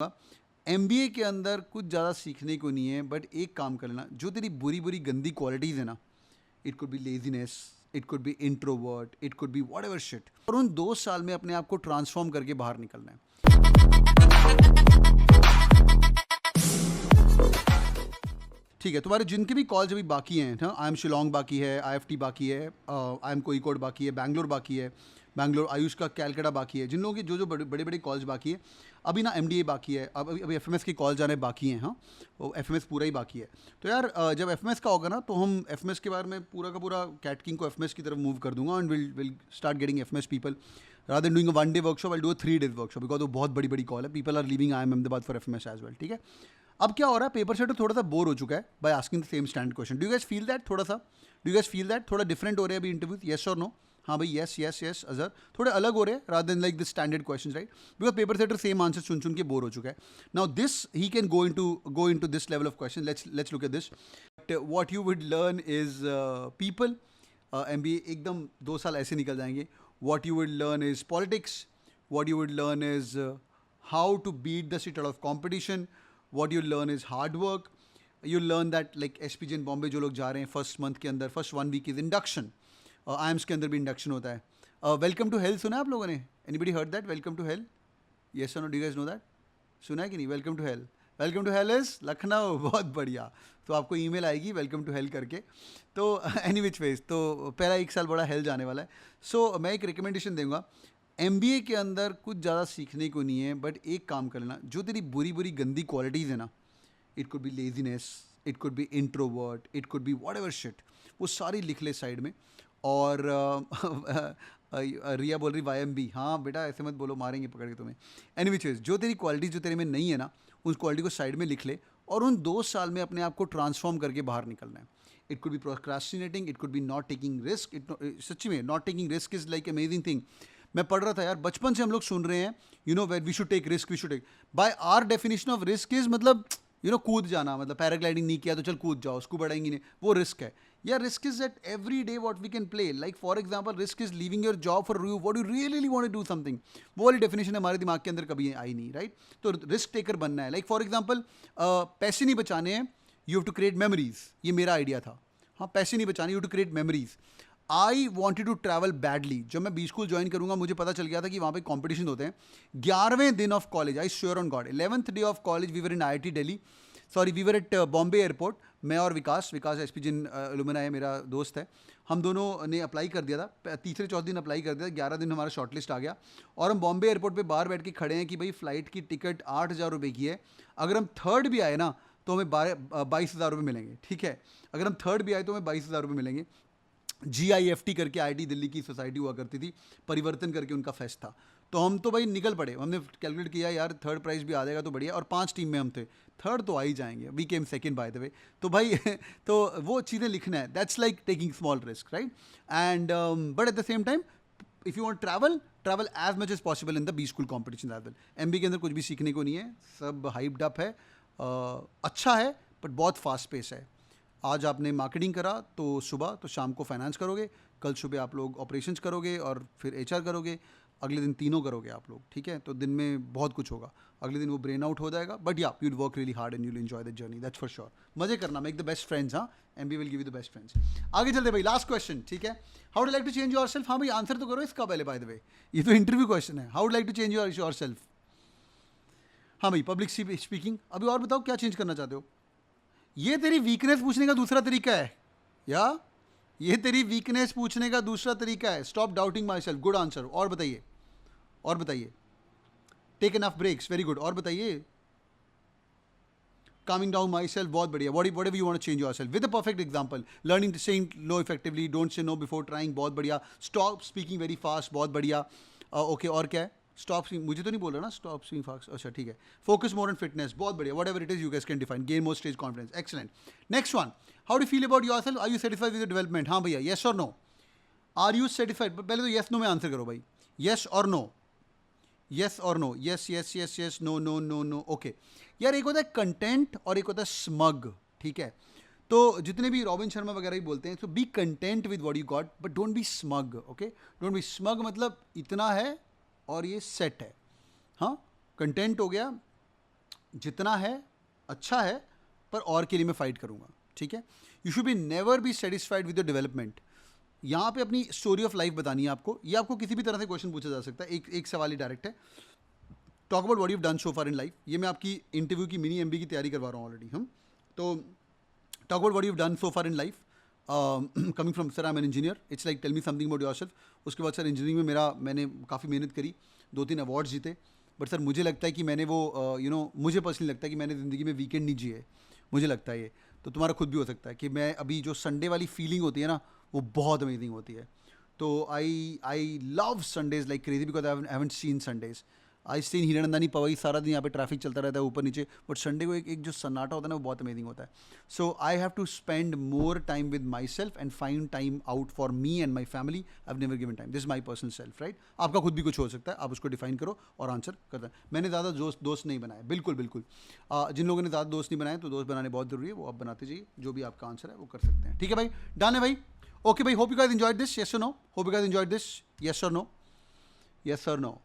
MBA के अंदर कुछ ज़्यादा सीखने को नहीं है, बट एक काम कर लेना, जो तेरी बुरी बुरी गंदी क्वालिटीज़ है ना, it could be laziness, it could be introvert, it could be what ever shit, और उन 2 साल में अपने आप को ट्रांसफॉर्म करके बाहर निकलना है। ठीक है, तुम्हारे जिनके भी कॉल्स अभी बाकी हैं ना, आई एम शिलोंग बाकी है, IFT बाकी है, आई एम कोईकोड बाकी है, बैंगलोर बाकी है, बैंगलोर आयुष का कैलकाटा बाकी है, जिन लोगों के जो जो बड़े बड़े कॉल्स बाकी है, अभी ना MDA बाकी है, अभी FMS के कॉल जाने बाकी हैं। हाँ, वो FMS पूरा ही बाकी है। तो यार जब FMS का होगा ना, तो हम FMS के बारे में पूरा का पूरा कैट किंग को FMS की तरफ मूव कर दूंगा, and will start getting FMS people rather than doing a 1 day workshop, I'll do a 3 days workshop, because वो बहुत बड़ी बड़ी कॉल है, people are living IIM Ahmedabad for FMS as well. ठीक है, अब क्या हो रहा है, पेपर सेट थोड़ा सा बोर हो चुका है by asking the same standard question. Do you guys feel that? Do you guys feel that थोड़ा डिफरेंट हो रहे हैं अभी इंटरव्यूज? येस और नो? हाँ भाई, यस यस यस अजहर, थोड़े अलग हो रहे हैं rather than like the standard question, right? Because paper setter same answer चुन चुन के बोर हो चुका है। Now this he can go into this level of question. Let's look at this. What you would learn is people. MBA एकदम 2 साल ऐसे निकल जाएंगे। What you would learn is politics. What you would learn is how to beat the shit out of competition. What you learn is hard work. You learn that like SPG in Bombay जो लोग जा रहे हैं first month के अंदर, first 1 week is induction. IIMS के अंदर भी इंडक्शन होता है। वेलकम टू हेल सुना है आप लोगों ने? Anybody heard that welcome to hell? Yes और no? Do you guys know that? सुना है कि नहीं welcome to hell? Welcome to hell is Lucknow. बहुत बढ़िया। तो आपको ईमेल आएगी वेलकम टू हेल करके। तो एनी विच वेज, तो पहला 1 साल बड़ा हेल जाने वाला है। सो मैं एक रिकमेंडेशन दूंगा, MBA के अंदर कुछ ज़्यादा सीखने को नहीं है, बट एक काम कर लेना, जो तेरी बुरी बुरी गंदी क्वालिटीज़ है ना, it could be laziness, it could be introvert, it could be what ever shit, वो सारी लिख ले साइड में। और रिया बोल रही YMB, हाँ बेटा ऐसे मत बोलो, मारेंगे पकड़ के तुम्हें। एनी विच वेज, जो तेरी क्वालिटी जो तेरे में नहीं है ना, उस क्वालिटी को साइड में लिख ले, और उन 2 साल में अपने आप को ट्रांसफॉर्म करके बाहर निकलना है। It could be procrastinating, it could be not taking risk. सच्ची में not taking risk is like amazing thing. मैं पढ़ रहा था यार, बचपन से हम लोग सुन रहे हैं, you know we should take risk, we should take, by our definition of risk is मतलब कूद जाना, मतलब पैराग्लाइडिंग नहीं किया तो चल कूद जाओ, स्कूबा डाइविंग नहीं, वो रिस्क है। या risk is that every day what we can play, like for example risk is leaving your job for what you really want to do something. वो वाली डेफिनेशन हमारे दिमाग के अंदर कभी आई नहीं, राइट? तो रिस्क टेकर बनना है। लाइक फॉर एग्जांपल पैसे नहीं बचाने हैं, you have to create memories. ये मेरा आइडिया था। हाँ, पैसे नहीं बचाने, you have to create memories. I wanted to travel badly. जब मैं बी स्कूल ज्वाइन करूंगा, मुझे पता चल गया था कि वहाँ पे कॉम्पिटिशन होते हैं। 11वें दिन of college, I sure on God, 11th day of college, we were in IIT Delhi, sorry we were at Bombay airport. मैं और विकास SPG एलुमना है, मेरा दोस्त है, हम दोनों ने अप्लाई कर दिया था। तीसरे चौथे दिन अप्लाई कर दिया था, 11 दिन हमारा शॉर्ट लिस्ट आ गया, और हम बॉम्बे एयरपोर्ट पे बाहर बैठ के खड़े हैं कि भाई फ़्लाइट की टिकट 8,000 रुपये की है। अगर हम थर्ड भी आए ना तो हमें 22,000 रुपये मिलेंगे। ठीक है, अगर हम थर्ड भी आए तो हमें 22,000 रुपये मिलेंगे। GIFT करके IIT दिल्ली की सोसाइटी हुआ करती थी, परिवर्तन करके उनका फेस्ट था। तो हम तो भाई निकल पड़े, हमने कैलकुलेट किया यार थर्ड प्राइज़ भी आ जाएगा तो बढ़िया, और 5 टीम में हम थे, थर्ड तो आ ही जाएंगे, we came second by the way. तो भाई तो वो चीज़ें लिखना है, that's like taking small risk, right? And but at the same time if you want travel as much as possible in the B school competition as well. MBA के अंदर कुछ भी सीखने को नहीं है, सब हाइप्ड अप है, अच्छा है बट बहुत फास्ट पेस है। आज आपने मार्केटिंग करा तो सुबह, तो शाम को फाइनेंस करोगे, कल सुबह आप लोग ऑपरेशंस करोगे, और फिर HR करोगे, अगले दिन तीनों करोगे आप लोग। ठीक है, तो दिन में बहुत कुछ होगा, अगले दिन वो ब्रेन आउट हो जाएगा, but yeah you'd work really hard and you'll enjoy the journey, that's for sure. मजे करना, मेक द बेस्ट फ्रेंड्स। हाँ, MBA will give you the best friends. आगे चलते भाई, लास्ट क्वेश्चन। ठीक है, how do like to change yourself. हाँ भाई, आंसर तो करो इसका पहले, बाय द वे ये तो इंटरव्यू क्वेश्चन है। How do like to change yourself. हाँ भाई, पब्लिक स्पीकिंग। अभी और बताओ क्या चेंज करना चाहते हो। ये तेरी वीकनेस पूछने का दूसरा तरीका है, या ये तेरी वीकनेस पूछने का दूसरा तरीका है। Stop doubting myself, good answer. और बताइए, और बताइए। Take enough breaks, very good. और बताइए। calming down myself, बहुत बढ़िया। whatever you want to change yourself with a perfect example, learning to say no effectively, don't say no before trying, बहुत बढ़िया। stop speaking very fast, बहुत बढ़िया। Okay, और क्या है? स्टॉप मुझे तो नहीं बोल रहा ना, स्टॉप स्पीकिंग फास्ट, अच्छा ठीक है। फोकस मोर ऑन फिटनेस, बहुत बढ़िया। Whatever it is you guys can define, gain more stage confidence, excellent. Next one, how do feel about yourself, are you satisfied with development. हाँ भैया, yes और no, are you satisfied. पहले तो yes no में answer करो भाई, yes और no, yes और no, yes yes yes yes, no no no no. Okay यार, एक होता है कंटेंट और एक होता है स्मग। ठीक है, तो जितने भी रॉबिन शर्मा वगैरह ही बोलते हैं, तो B content with what you got, but don't be smug. Okay, don't be smug, मतलब इतना है और ये सेट है। हाँ, कंटेंट हो गया, जितना है अच्छा है, पर और के लिए मैं फाइट करूँगा, ठीक है। You should be never be satisfied with your development. यहाँ पे अपनी स्टोरी ऑफ लाइफ बतानी है आपको। ये आपको किसी भी तरह से क्वेश्चन पूछा जा सकता है, एक सवाल ही डायरेक्ट है। Talk about what you done so far in life. ये मैं आपकी इंटरव्यू की मिनी एमबी की तैयारी करवा रहा हूँ ऑलरेडी हम। तो talk about what you done so far in life, coming from sir I am an engineer, it's like tell me something about yourself. उसके बाद सर इंजीनियरिंग में मैंने काफ़ी मेहनत करी, 2-3 अवार्ड्स जीते, बट सर मुझे लगता है कि मैंने वो मुझे पर्सनली लगता है कि मैंने ज़िंदगी में वीकेंड नहीं जिए, मुझे लगता है ये। तो तुम्हारा खुद भी हो सकता है कि मैं अभी जो संडे वाली फीलिंग होती है ना, वो बहुत अमेजिंग होती है। तो I love Sundays like crazy because I haven't seen Sundays. I stay in Hiranandani Powai, सारा दिन यहाँ पे ट्रैफिक चलता रहता है ऊपर नीचे, बट संडे को एक जो सन्नाटा होता है ना, वो बहुत अमेजिंग होता है। So I have to spend more time with my self and find time out for me and my family. I have never given time, this is my personal self, right. आपका खुद भी कुछ हो सकता है, आप उसको डिफाइन करो और आंसर करता है। मैंने ज़्यादा दोस्त नहीं बनाए, बिल्कुल बिल्कुल। जिन लोगों ने ज़्यादा दोस्त नहीं बनाए, तो दोस्त बनाने बहुत ज़रूरी है, वो आप बनाते जाइए। जो भी आपका आंसर है वो कर सकते हैं, ठीक है भाई, डन है भाई। ओके भाई, hope you guys enjoyed this, yes और no, hope you guys enjoyed this, yes और नो, यस और नो।